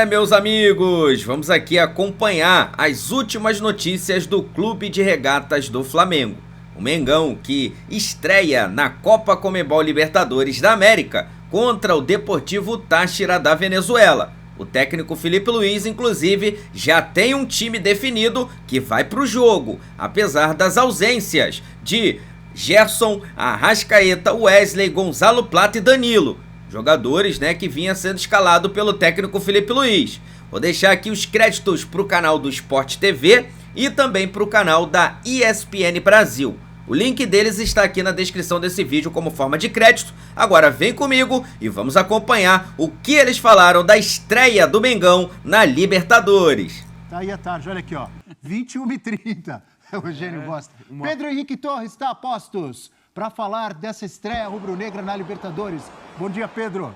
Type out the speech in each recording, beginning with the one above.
Meus amigos, vamos aqui acompanhar as últimas notícias do Clube de Regatas do Flamengo. O Mengão que estreia na Copa Conmebol Libertadores da América contra o Deportivo Táchira da Venezuela. O técnico Filipe Luiz, inclusive, já tem um time definido que vai para o jogo, apesar das ausências de Gerson, Arrascaeta, Wesley, Gonzalo Plata e Danilo. Jogadores, que vinha sendo escalado pelo técnico Filipe Luiz. Vou deixar aqui os créditos para o canal do Sport TV e também para o canal da ESPN Brasil. O link deles está aqui na descrição desse vídeo como forma de crédito. Agora vem comigo e vamos acompanhar o que eles falaram da estreia do Mengão na Libertadores. Tá aí a tarde, olha aqui, ó. 21h30. O Eugênio gosta. Pedro Henrique Torres está a postos para falar dessa estreia rubro-negra na Libertadores. Bom dia, Pedro.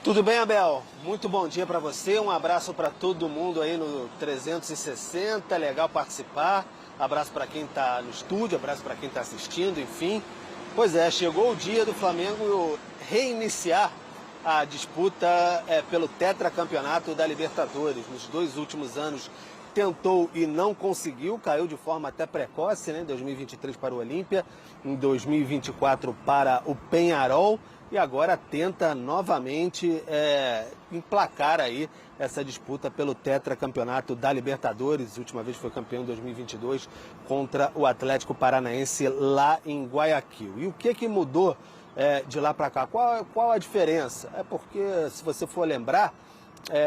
Tudo bem, Abel? Muito bom dia para você. Um abraço para todo mundo aí no 360. Legal participar. Abraço para quem está no estúdio, abraço para quem está assistindo, enfim. Pois é, chegou o dia do Flamengo reiniciar a disputa pelo tetracampeonato da Libertadores. Nos 2 últimos anos tentou e não conseguiu, caiu de forma até precoce, né? Em 2023 para o Olímpia, em 2024 para o Peñarol e agora tenta novamente emplacar aí essa disputa pelo tetracampeonato da Libertadores. A última vez foi campeão em 2022 contra o Atlético Paranaense lá em Guayaquil. E o que mudou de lá para cá? Qual a diferença? É porque, se você for lembrar,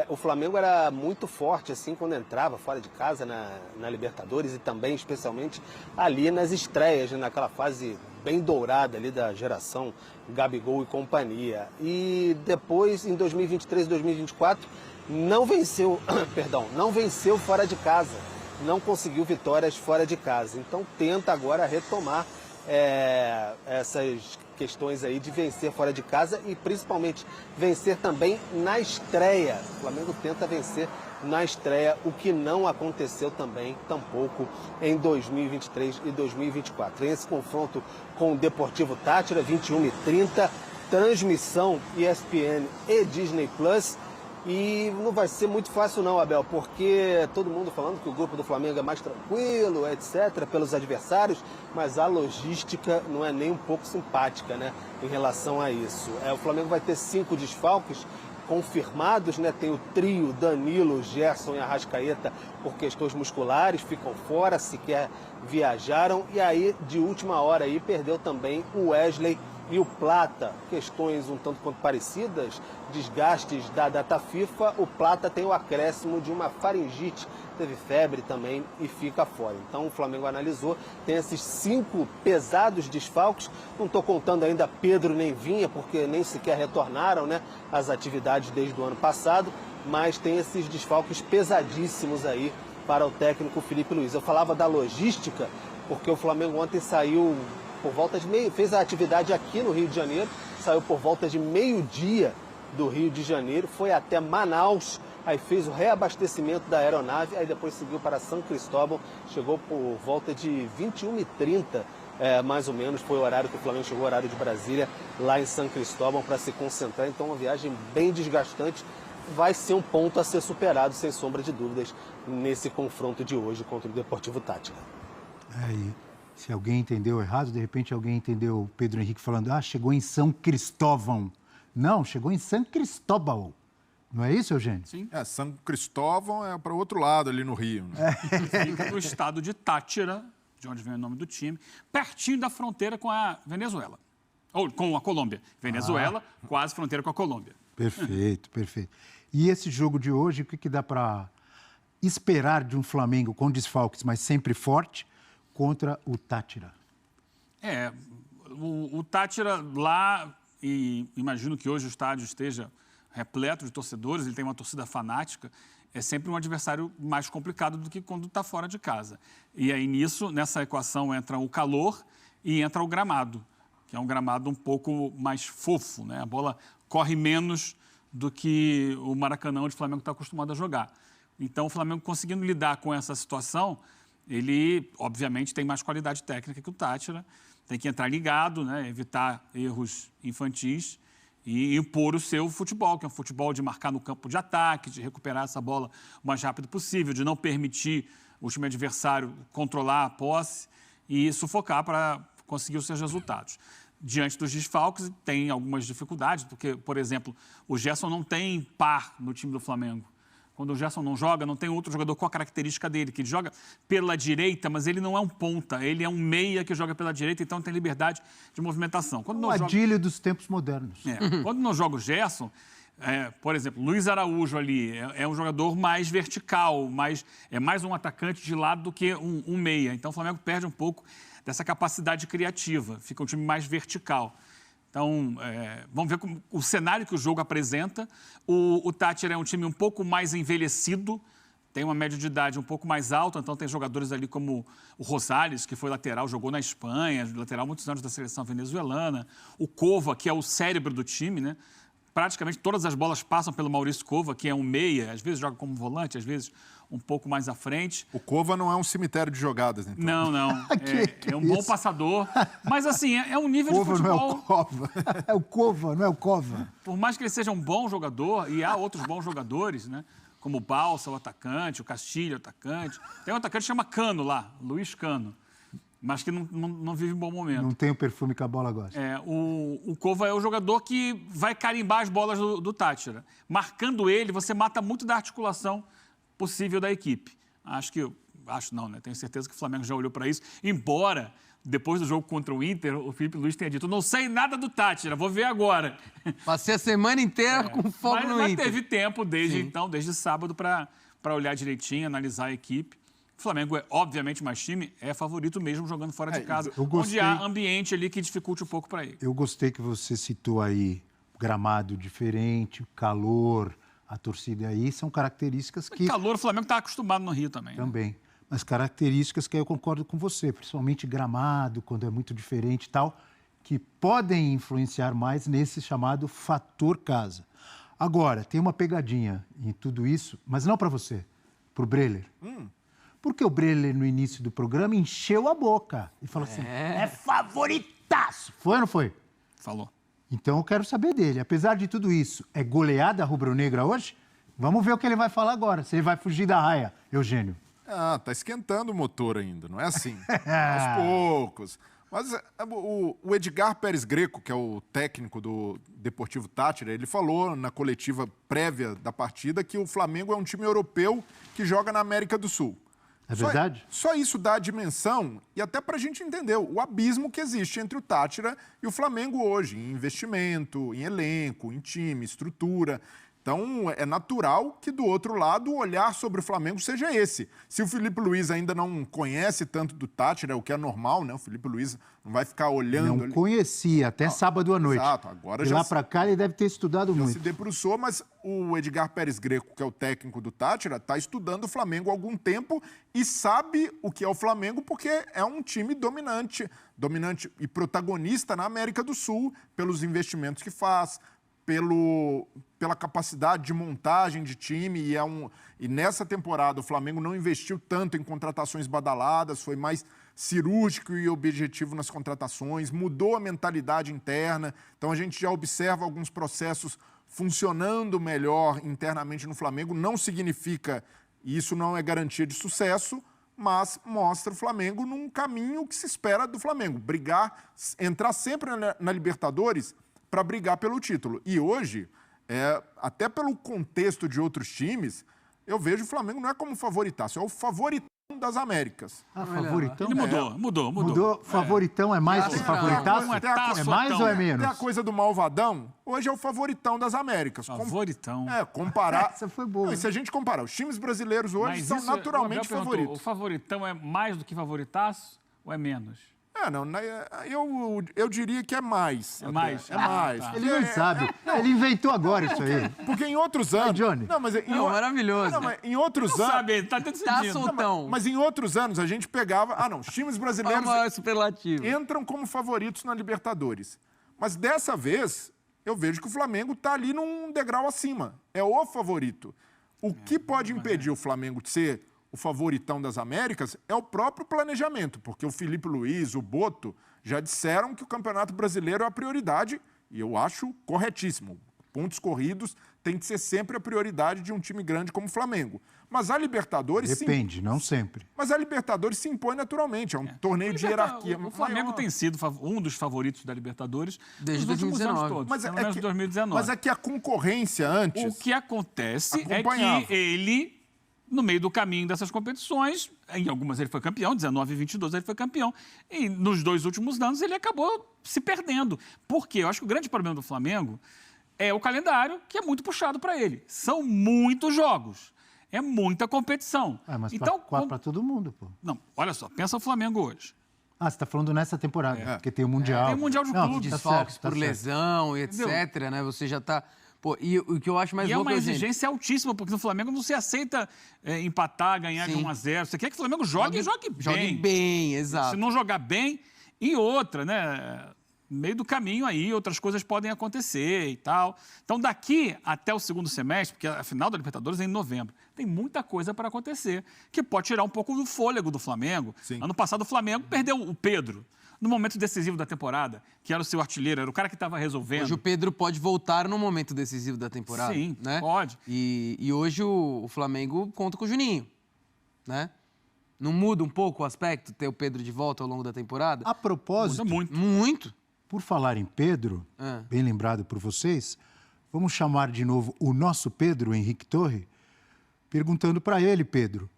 o Flamengo era muito forte assim quando entrava fora de casa na Libertadores e também, especialmente, ali nas estreias, naquela fase bem dourada ali da geração Gabigol e companhia. E depois, em 2023 e 2024, não venceu fora de casa, não conseguiu vitórias fora de casa. Então tenta agora retomar essas questões aí de vencer fora de casa e principalmente vencer também na estreia. O Flamengo tenta vencer na estreia, o que não aconteceu também, tampouco, em 2023 e 2024. Tem esse confronto com o Deportivo Táchira, 21h30, transmissão ESPN e Disney Plus. E não vai ser muito fácil não, Abel, porque todo mundo falando que o grupo do Flamengo é mais tranquilo, etc., pelos adversários, mas a logística não é nem um pouco simpática, né, em relação a isso. O Flamengo vai ter 5 desfalques confirmados, né? Tem o trio Danilo, Gerson e Arrascaeta por questões musculares, ficam fora, sequer viajaram. E aí, de última hora, aí, perdeu também o Wesley e o Plata, questões um tanto quanto parecidas, desgastes da data FIFA. O Plata tem o acréscimo de uma faringite, teve febre também e fica fora. Então o Flamengo analisou, tem esses 5 pesados desfalques. Não estou contando ainda Pedro nem Vinha, porque nem sequer retornaram, né, às atividades desde o ano passado, mas tem esses desfalques pesadíssimos aí para o técnico Filipe Luiz. Eu falava da logística, porque o Flamengo ontem saiu por volta de fez a atividade aqui no Rio de Janeiro, saiu por volta de meio-dia do Rio de Janeiro, foi até Manaus, aí fez o reabastecimento da aeronave, aí depois seguiu para São Cristóvão, chegou por volta de 21h30, mais ou menos, foi o horário que o Flamengo chegou, o horário de Brasília, lá em São Cristóvão, para se concentrar. Então uma viagem bem desgastante, vai ser um ponto a ser superado, sem sombra de dúvidas, nesse confronto de hoje contra o Deportivo Táchira. Se alguém entendeu errado, de repente alguém entendeu o Pedro Henrique falando, chegou em São Cristóvão. Não, chegou em São Cristóbal. Não é isso, Eugênio? Sim. São Cristóvão é para o outro lado, ali no Rio. Né? Fica no estado de Táchira, de onde vem o nome do time, pertinho da fronteira com a Venezuela. Ou com a Colômbia. Venezuela, quase fronteira com a Colômbia. Perfeito, perfeito. E esse jogo de hoje, o que dá para esperar de um Flamengo com desfalques, mas sempre forte, contra o Táchira? O Táchira lá, e imagino que hoje o estádio esteja repleto de torcedores, ele tem uma torcida fanática, é sempre um adversário mais complicado do que quando está fora de casa. E aí nessa equação entra o calor e entra o gramado, que é um gramado um pouco mais fofo, né? A bola corre menos do que o Maracanã, onde o Flamengo está acostumado a jogar. Então o Flamengo conseguindo lidar com essa situação, ele, obviamente, tem mais qualidade técnica que o Táchira, tem que entrar ligado, né, evitar erros infantis e impor o seu futebol, que é um futebol de marcar no campo de ataque, de recuperar essa bola o mais rápido possível, de não permitir o time adversário controlar a posse e sufocar para conseguir os seus resultados. Diante dos desfalques, tem algumas dificuldades, porque, por exemplo, o Gerson não tem par no time do Flamengo. Quando o Gerson não joga, não tem outro jogador com a característica dele, que ele joga pela direita, mas ele não é um ponta, ele é um meia que joga pela direita, então tem liberdade de movimentação. Quando não Adílio dos tempos modernos. Quando não joga o Gerson, por exemplo, Luiz Araújo ali é um jogador mais vertical, é mais um atacante de lado do que um meia. Então o Flamengo perde um pouco dessa capacidade criativa, fica um time mais vertical. Então, vamos ver o cenário que o jogo apresenta. O Táchira é um time um pouco mais envelhecido, tem uma média de idade um pouco mais alta, então tem jogadores ali como o Rosales, que foi lateral, jogou na Espanha, lateral há muitos anos da seleção venezuelana. O Cova, que é o cérebro do time, né? Praticamente todas as bolas passam pelo Maurício Cova, que é um meia, às vezes joga como volante, às vezes um pouco mais à frente. O Cova não é um cemitério de jogadas, então. Não. É um bom passador. Mas, assim, é um nível Cova de futebol... não é o Cova. É o Cova, não é o Cova. Por mais que ele seja um bom jogador, e há outros bons jogadores, né? Como o Balsa, o atacante, o Castilho, o atacante. Tem um atacante que chama Cano lá, Luiz Cano, mas que não vive um bom momento. Não tem o perfume que a bola gosta. O Cova é o jogador que vai carimbar as bolas do Táchira. Marcando ele, você mata muito da articulação possível da equipe. Acho não, né? Tenho certeza que o Flamengo já olhou para isso, embora depois do jogo contra o Inter, o Felipe Luiz tenha dito: não sei nada do Táchira, vou ver agora. Passei a semana inteira com foco no Inter. Mas teve tempo desde sábado, para olhar direitinho, analisar a equipe. O Flamengo é, obviamente, mais time, é favorito mesmo jogando fora de casa, onde há ambiente ali que dificulte um pouco para ele. Eu gostei que você citou aí gramado diferente, calor, a torcida aí, são características que... O calor, o Flamengo está acostumado no Rio também. Também. Né? Mas características que eu concordo com você, principalmente gramado, quando é muito diferente e tal, que podem influenciar mais nesse chamado fator casa. Agora, tem uma pegadinha em tudo isso, mas não para você, para o Breler. Porque o Breler, no início do programa, encheu a boca e falou assim, é favoritaço. Foi ou não foi? Falou. Então eu quero saber dele. Apesar de tudo isso, é goleada rubro-negra hoje? Vamos ver o que ele vai falar agora, se ele vai fugir da raia, Eugênio. Tá esquentando o motor ainda, não é assim? Aos poucos. Mas o Edgar Pérez Greco, que é o técnico do Deportivo Táchira, ele falou na coletiva prévia da partida que o Flamengo é um time europeu que joga na América do Sul. É verdade? Só isso dá a dimensão e até para a gente entender o abismo que existe entre o Táchira e o Flamengo hoje, em investimento, em elenco, em time, estrutura. Então, é natural que, do outro lado, o olhar sobre o Flamengo seja esse. Se o Felipe Luiz ainda não conhece tanto do Táchira, o que é normal, né? O Felipe Luiz não vai ficar olhando... Não conhecia, até sábado à noite. Exato, agora de já... lá para cá ele deve ter estudado muito. se debruçou, mas o Edgar Pérez Greco, que é o técnico do Táchira, está estudando o Flamengo há algum tempo e sabe o que é o Flamengo porque é um time dominante e protagonista na América do Sul, pelos investimentos que faz, pela capacidade de montagem de time, e nessa temporada o Flamengo não investiu tanto em contratações badaladas, foi mais cirúrgico e objetivo nas contratações, mudou a mentalidade interna, então a gente já observa alguns processos funcionando melhor internamente no Flamengo. Não significa, e isso não é garantia de sucesso, mas mostra o Flamengo num caminho que se espera do Flamengo, entrar sempre na Libertadores para brigar pelo título. E hoje, até pelo contexto de outros times, eu vejo o Flamengo não é como favoritaço, é o favoritão das Américas. Favoritão? Ele mudou. Favoritão é mais que favoritaço? É mais ou é menos? Tem a coisa do malvadão, hoje é o favoritão das Américas. Favoritão. Comparar... Essa foi boa. Não, e se a gente comparar, os times brasileiros hoje são naturalmente favoritos. O favoritão é mais do que favoritaço ou é menos? Eu diria que é mais. É mais? É mais. Tá. Ele não sabe. Ele inventou agora isso aí. Porque em outros anos... Johnny. Maravilhoso. Mas em outros anos... Sabe, tá tendo sentido. soltão. Mas em outros anos a gente pegava... os times brasileiros superlativo. entram como favoritos na Libertadores. Mas dessa vez, eu vejo que o Flamengo está ali num degrau acima. É o favorito. O que pode impedir o Flamengo de ser o favoritão das Américas é o próprio planejamento, porque o Felipe Luiz, o Boto, já disseram que o Campeonato Brasileiro é a prioridade E eu acho corretíssimo. Pontos corridos tem que ser sempre a prioridade de um time grande como o Flamengo. Mas a Libertadores... Depende, não sempre. Mas a Libertadores se impõe naturalmente. É um torneio de hierarquia. O Flamengo maior. tem sido um dos favoritos da Libertadores desde nos últimos 2019. anos todos. Mas pelo menos 2019. Mas é que a concorrência antes... O que acontece é acompanhava. que ele, no meio do caminho dessas competições, em algumas ele foi campeão, 19 e 22 ele foi campeão, e nos 2 últimos anos ele acabou se perdendo. Por quê? Eu acho que o grande problema do Flamengo é o calendário, que é muito puxado para ele. São muitos jogos, é muita competição. Mas então, para todo mundo, pô. Não, olha só, pensa o Flamengo hoje. Você está falando nessa temporada, porque tem o Mundial. Tem o Mundial de Clubes. Desfalques tá por certo. lesão, etc, né? Você já tá... Pô, e o que eu acho mais E é louco uma gente, exigência altíssima, porque no Flamengo não se aceita empatar, ganhar de Sim. 1-0. Você quer que o Flamengo jogue bem. Jogue bem, exato. Se não jogar bem, e outra, né? No meio do caminho aí, outras coisas podem acontecer e tal. Então, daqui até o segundo semestre, porque a final da Libertadores é em novembro, tem muita coisa para acontecer, que pode tirar um pouco do fôlego do Flamengo. Sim. Ano passado, o Flamengo perdeu o Pedro, no momento decisivo da temporada, que era o seu artilheiro, era o cara que estava resolvendo. Hoje o Pedro pode voltar no momento decisivo da temporada. Sim, né? pode. E hoje o Flamengo conta com o Juninho, né? Não muda um pouco o aspecto ter o Pedro de volta ao longo da temporada? A propósito, Muda muito. Muito. por falar em Pedro, bem lembrado por vocês, vamos chamar de novo o nosso Pedro, Henrique Torre, perguntando para ele, Pedro,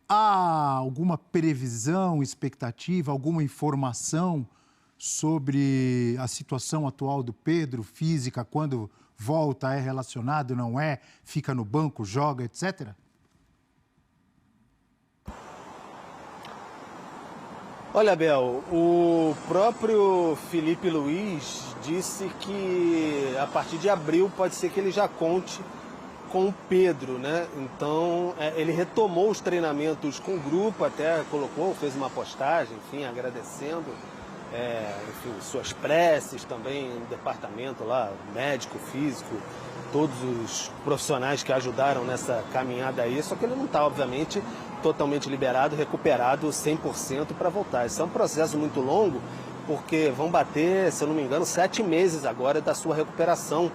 há alguma previsão, expectativa, alguma informação sobre a situação atual do Pedro, física, quando volta, é relacionado, não é, fica no banco, joga, etc.? Olha, Bel, o próprio Felipe Luiz disse que a partir de abril pode ser que ele já conte com o Pedro, né? Então, ele retomou os treinamentos com o grupo, até fez uma postagem, enfim, agradecendo, enfim, suas preces também no departamento lá, médico, físico, todos os profissionais que ajudaram nessa caminhada aí, só que ele não está, obviamente, totalmente liberado, recuperado 100% para voltar. Isso é um processo muito longo, porque vão bater, se eu não me engano, 7 meses agora da sua recuperação.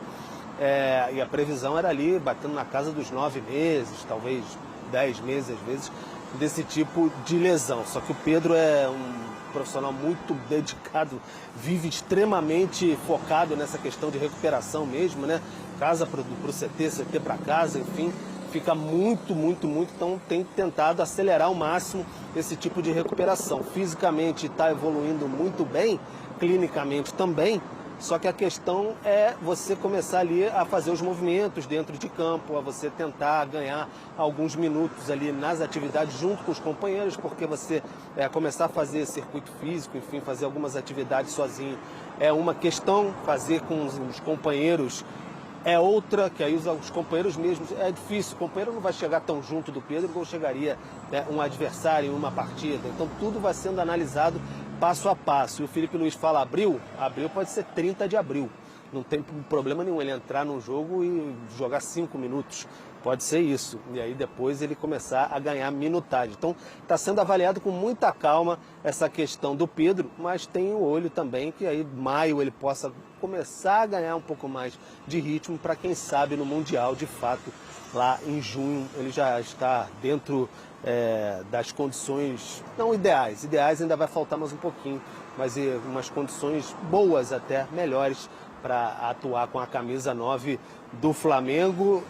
E a previsão era ali, batendo na casa dos 9 meses, talvez 10 meses às vezes, desse tipo de lesão. Só que o Pedro é um profissional muito dedicado, vive extremamente focado nessa questão de recuperação mesmo, né? Casa para o CT para casa, enfim, fica muito, então tem tentado acelerar ao máximo esse tipo de recuperação. Fisicamente está evoluindo muito bem, clinicamente também, só que a questão é você começar ali a fazer os movimentos dentro de campo, a você tentar ganhar alguns minutos ali nas atividades junto com os companheiros, porque você começar a fazer circuito físico, enfim, fazer algumas atividades sozinho é uma questão, fazer com os companheiros é outra, que aí os companheiros mesmos, é difícil, o companheiro não vai chegar tão junto do Pedro como chegaria um adversário em uma partida, então tudo vai sendo analisado passo a passo. E o Felipe Luiz fala abril pode ser 30 de abril, não tem problema nenhum ele entrar num jogo e jogar 5 minutos, pode ser isso, e aí depois ele começar a ganhar minutagem. Então está sendo avaliado com muita calma essa questão do Pedro, mas tem o olho também que aí maio ele possa começar a ganhar um pouco mais de ritmo para quem sabe no Mundial, de fato, lá em junho ele já está dentro das condições não ideais ainda vai faltar mais um pouquinho, mas umas condições boas até, melhores para atuar com a camisa 9 do Flamengo,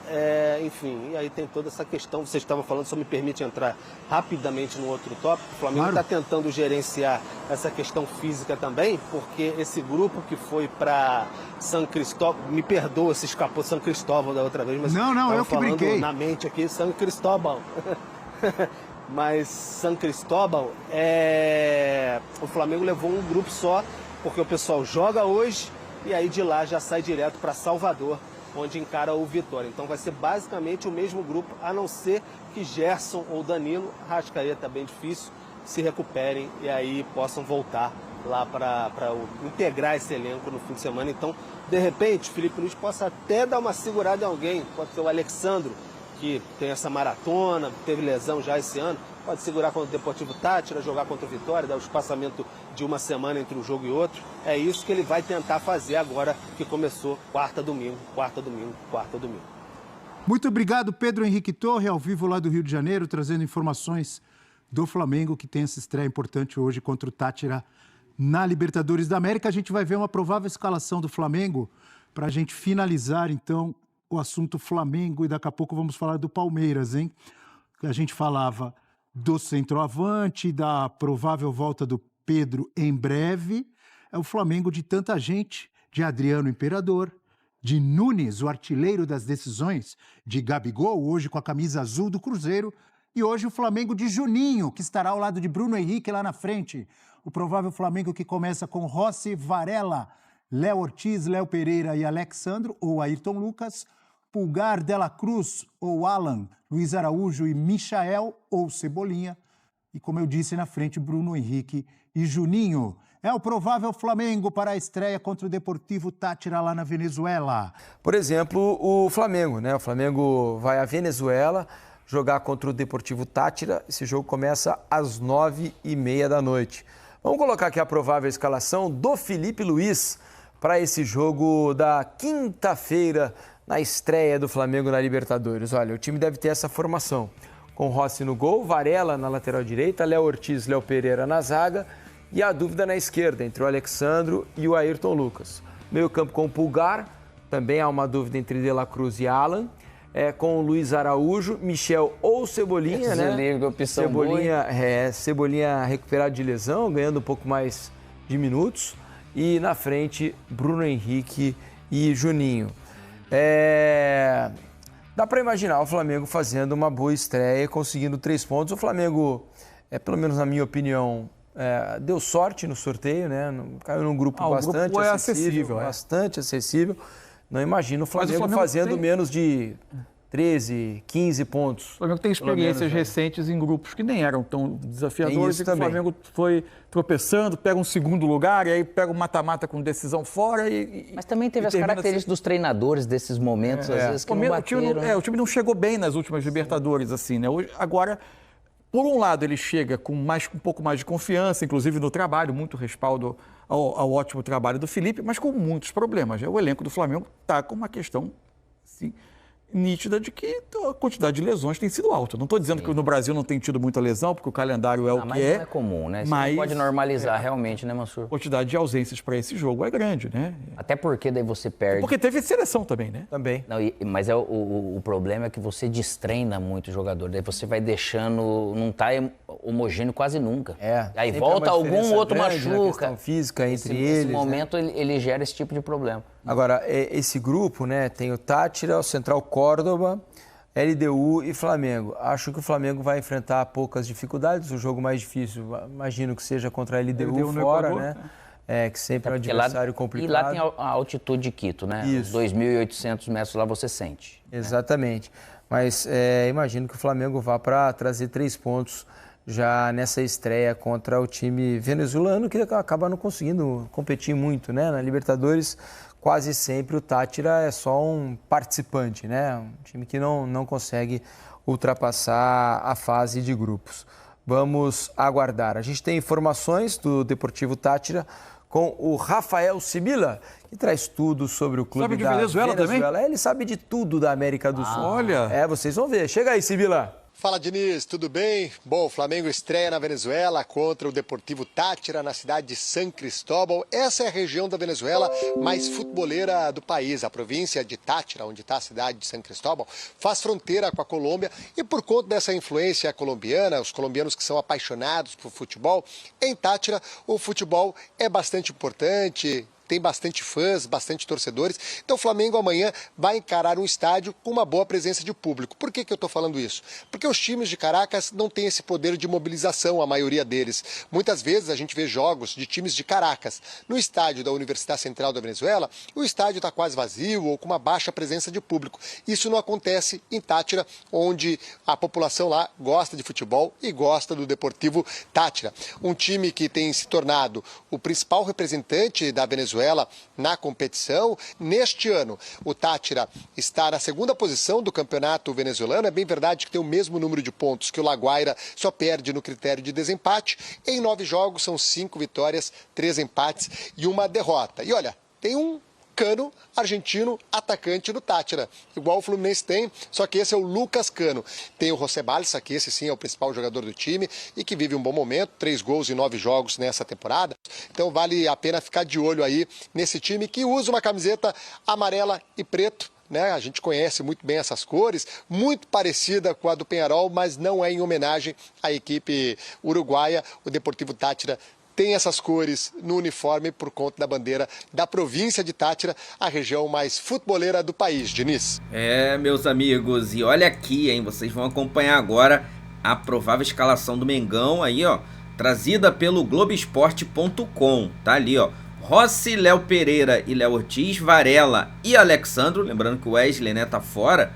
enfim, e aí tem toda essa questão, vocês estavam falando, só me permite entrar rapidamente no outro tópico, o Flamengo está tentando gerenciar essa questão física também, porque esse grupo que foi para São Cristóvão, me perdoa se escapou São Cristóvão da outra vez, mas não, eu que brinquei na mente aqui, São Cristóvão. Mas São Cristóbal, o Flamengo levou um grupo só, porque o pessoal joga hoje e aí de lá já sai direto para Salvador, onde encara o Vitória. Então vai ser basicamente o mesmo grupo, a não ser que Gerson ou Danilo, Arrascaeta bem difícil, se recuperem e aí possam voltar lá para integrar esse elenco no fim de semana. Então, de repente, o Felipe Luiz possa até dar uma segurada em alguém, pode ser o Alexandro, que tem essa maratona, teve lesão já esse ano, pode segurar contra o Deportivo Táchira, jogar contra o Vitória, dar o espaçamento de uma semana entre um jogo e outro. É isso que ele vai tentar fazer agora que começou quarta, domingo. Muito obrigado, Pedro Henrique Torre, ao vivo lá do Rio de Janeiro, trazendo informações do Flamengo, que tem essa estreia importante hoje contra o Táchira na Libertadores da América. A gente vai ver uma provável escalação do Flamengo para a gente finalizar, então, o assunto Flamengo, e daqui a pouco vamos falar do Palmeiras, hein? A gente falava do centroavante, da provável volta do Pedro em breve. É o Flamengo de tanta gente, de Adriano Imperador, de Nunes, o artilheiro das decisões, de Gabigol, hoje com a camisa azul do Cruzeiro, e hoje o Flamengo de Juninho, que estará ao lado de Bruno Henrique lá na frente. O provável Flamengo que começa com Rossi, Varela, Léo Ortiz, Léo Pereira e Alexandro, ou Ayrton Lucas, Pulgar, Dela Cruz ou Alan, Luiz Araújo e Michael ou Cebolinha. E como eu disse, na frente, Bruno Henrique e Juninho. É o provável Flamengo para a estreia contra o Deportivo Táchira lá na Venezuela. Por exemplo, o Flamengo, né? O Flamengo vai à Venezuela jogar contra o Deportivo Táchira. Esse jogo começa às 9h30 da noite. Vamos colocar aqui a provável escalação do Felipe Luiz para esse jogo da quinta-feira, na estreia do Flamengo na Libertadores. Olha, o time deve ter essa formação, com Rossi no gol, Varela na lateral direita, Léo Ortiz, Léo Pereira na zaga e a dúvida na esquerda entre o Alexandro e o Ayrton Lucas. Meio campo com o Pulgar, também há uma dúvida entre De La Cruz e Alan, com o Luiz Araújo, Michel ou Cebolinha, né? Cebolinha recuperado de lesão, ganhando um pouco mais de minutos, e na frente Bruno Henrique e Juninho. Dá para imaginar o Flamengo fazendo uma boa estreia, conseguindo 3 pontos. O Flamengo, pelo menos na minha opinião, deu sorte no sorteio, né? Caiu num grupo bastante grupo acessível. Bastante acessível. Não imagino o Flamengo fazendo menos de 13, 15 pontos. O Flamengo tem experiências recentes em grupos que nem eram tão desafiadores, e que o Flamengo foi tropeçando, pega um segundo lugar, e aí pega um mata-mata com decisão fora. Mas também teve as características dos treinadores desses momentos, às vezes, que não bateram. O time não chegou bem nas últimas Libertadores, assim, né? Hoje, agora, por um lado, ele chega com um pouco mais de confiança, inclusive no trabalho, muito respaldo ao ótimo trabalho do Felipe, mas com muitos problemas. O elenco do Flamengo está com uma questão, assim, nítida de que a quantidade de lesões tem sido alta. Não estou dizendo que no Brasil não tem tido muita lesão, porque o calendário é o que mas não é comum, né? Isso não pode normalizar realmente, né, Mansur? A quantidade de ausências para esse jogo é grande, né? Até porque daí você perde... Porque teve seleção também, né? Também. Não, mas o problema é que você destreina muito o jogador, daí você vai deixando... Não está homogêneo quase nunca. Aí volta algum outro machuca. Questão física entre eles. Nesse momento, né? ele gera esse tipo de problema. Agora, esse grupo, né, tem o Táchira, o Central Córdoba, LDU e Flamengo. Acho que o Flamengo vai enfrentar poucas dificuldades. O jogo mais difícil, imagino que seja contra a LDU fora, Equador, né? Que sempre é um adversário complicado. E lá tem a altitude de Quito, né? Os 2.800 metros lá você sente. Exatamente. Mas imagino que o Flamengo vá para trazer 3 pontos já nessa estreia contra o time venezuelano, que acaba não conseguindo competir muito, né? Na Libertadores, quase sempre o Táchira é só um participante, né? Um time que não consegue ultrapassar a fase de grupos. Vamos aguardar. A gente tem informações do Deportivo Táchira com o Rafael Sibila, que traz tudo sobre o clube da Venezuela também? Ele sabe de tudo da América do Sul. Olha! Vocês vão ver. Chega aí, Sibila. Fala, Diniz, tudo bem? Bom, o Flamengo estreia na Venezuela contra o Deportivo Táchira, na cidade de San Cristóbal. Essa é a região da Venezuela mais futeboleira do país. A província de Táchira, onde está a cidade de San Cristóbal, faz fronteira com a Colômbia e por conta dessa influência colombiana, os colombianos que são apaixonados por futebol, em Táchira o futebol é bastante importante. Tem bastante fãs, bastante torcedores. Então o Flamengo amanhã vai encarar um estádio com uma boa presença de público. Por que eu estou falando isso? Porque os times de Caracas não têm esse poder de mobilização, a maioria deles. Muitas vezes a gente vê jogos de times de Caracas no estádio da Universidade Central da Venezuela, o estádio está quase vazio ou com uma baixa presença de público. Isso não acontece em Táchira, onde a população lá gosta de futebol e gosta do Deportivo Táchira. Um time que tem se tornado o principal representante da Venezuela Venezuela na competição. Neste ano, o Táchira está na segunda posição do campeonato venezuelano. É bem verdade que tem o mesmo número de pontos que o La Guaira, só perde no critério de desempate. Em 9 jogos, são 5 vitórias, 3 empates e 1 derrota. E olha, tem um Cano, argentino, atacante do Táchira, igual o Fluminense tem, só que esse é o Lucas Cano. Tem o José Balsa, que esse sim é o principal jogador do time e que vive um bom momento, 3 gols em 9 jogos nessa temporada. Então vale a pena ficar de olho aí nesse time que usa uma camiseta amarela e preto. Né? A gente conhece muito bem essas cores, muito parecida com a do Peñarol, mas não é em homenagem à equipe uruguaia. O Deportivo Táchira tem essas cores no uniforme por conta da bandeira da província de Táchira, a região mais futeboleira do país, Diniz. Meus amigos, e olha aqui, hein, vocês vão acompanhar agora a provável escalação do Mengão aí, ó, trazida pelo Globoesporte.com, tá ali, ó, Rossi, Léo Pereira e Léo Ortiz, Varela e Alexandro, lembrando que o Wesley, né, tá fora,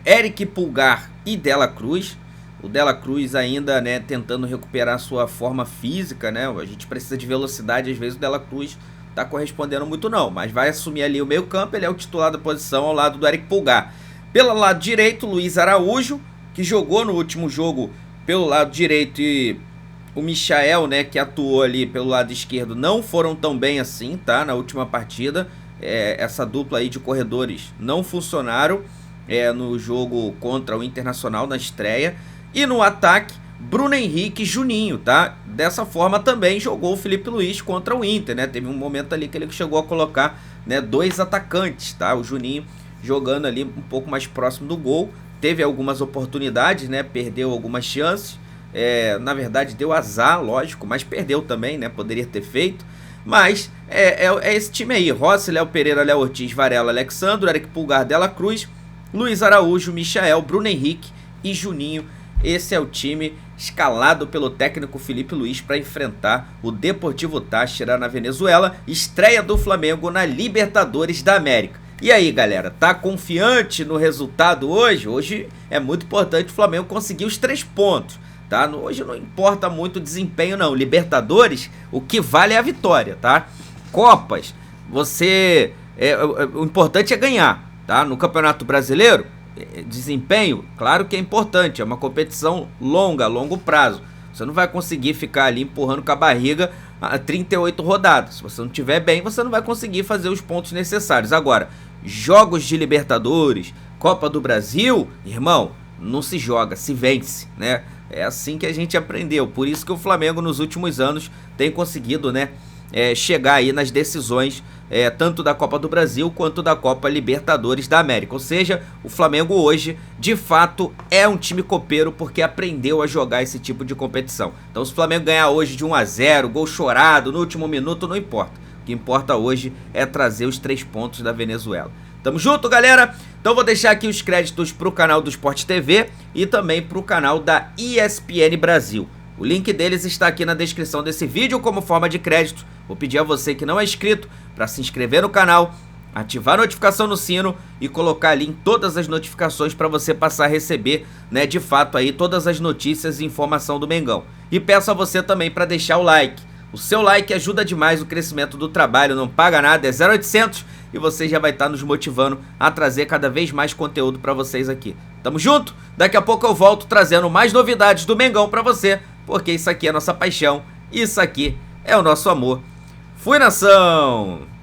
Eric Pulgar e Dela Cruz. O Dela Cruz ainda, né, tentando recuperar sua forma física, né? A gente precisa de velocidade, às vezes o Dela Cruz tá correspondendo muito não, mas vai assumir ali o meio campo, ele é o titular da posição ao lado do Eric Pulgar. Pelo lado direito, Luiz Araújo, que jogou no último jogo pelo lado direito, e o Michael, né, que atuou ali pelo lado esquerdo, não foram tão bem assim, tá? Na última partida, essa dupla aí de corredores não funcionaram no jogo contra o Internacional na estreia. E no ataque, Bruno Henrique e Juninho, tá? Dessa forma também jogou o Felipe Luiz contra o Inter, né? Teve um momento ali que ele chegou a colocar, né, 2 atacantes, tá? O Juninho jogando ali um pouco mais próximo do gol. Teve algumas oportunidades, né? Perdeu algumas chances. Na verdade, deu azar, lógico, mas perdeu também, né? Poderia ter feito. Mas é esse time aí. Rossi, Léo Pereira, Léo Ortiz, Varela, Alexandro, Eric Pulgar, Dela Cruz, Luiz Araújo, Michael, Bruno Henrique e Juninho. Esse é o time escalado pelo técnico Felipe Luiz para enfrentar o Deportivo Táchira na Venezuela, estreia do Flamengo na Libertadores da América. E aí, galera, tá confiante no resultado hoje? Hoje é muito importante o Flamengo conseguir os 3 pontos, tá? Hoje não importa muito o desempenho não, Libertadores, o que vale é a vitória, tá? Copas, o importante é ganhar, tá? No Campeonato Brasileiro, desempenho, claro que é importante, é uma competição longa, a longo prazo. Você não vai conseguir ficar ali empurrando com a barriga a 38 rodadas. Se você não estiver bem, você não vai conseguir fazer os pontos necessários. Agora, jogos de Libertadores, Copa do Brasil, irmão, não se joga, se vence, né? É assim que a gente aprendeu. Por isso que o Flamengo nos últimos anos tem conseguido, né, chegar aí nas decisões tanto da Copa do Brasil quanto da Copa Libertadores da América. Ou seja, o Flamengo hoje, de fato, é um time copeiro porque aprendeu a jogar esse tipo de competição. Então, se o Flamengo ganhar hoje de 1-0, gol chorado no último minuto, não importa. O que importa hoje é trazer os 3 pontos da Venezuela. Tamo junto, galera? Então vou deixar aqui os créditos pro canal do Sport TV e também pro canal da ESPN Brasil. O link deles está aqui na descrição desse vídeo como forma de crédito. Vou pedir a você que não é inscrito para se inscrever no canal, ativar a notificação no sino e colocar ali em todas as notificações para você passar a receber, né, de fato aí todas as notícias e informação do Mengão. E peço a você também para deixar o like. O seu like ajuda demais o crescimento do trabalho, não paga nada, é 0800 e você já vai estar nos motivando a trazer cada vez mais conteúdo para vocês aqui. Tamo junto? Daqui a pouco eu volto trazendo mais novidades do Mengão para você, porque isso aqui é a nossa paixão, isso aqui é o nosso amor. Fui, nação!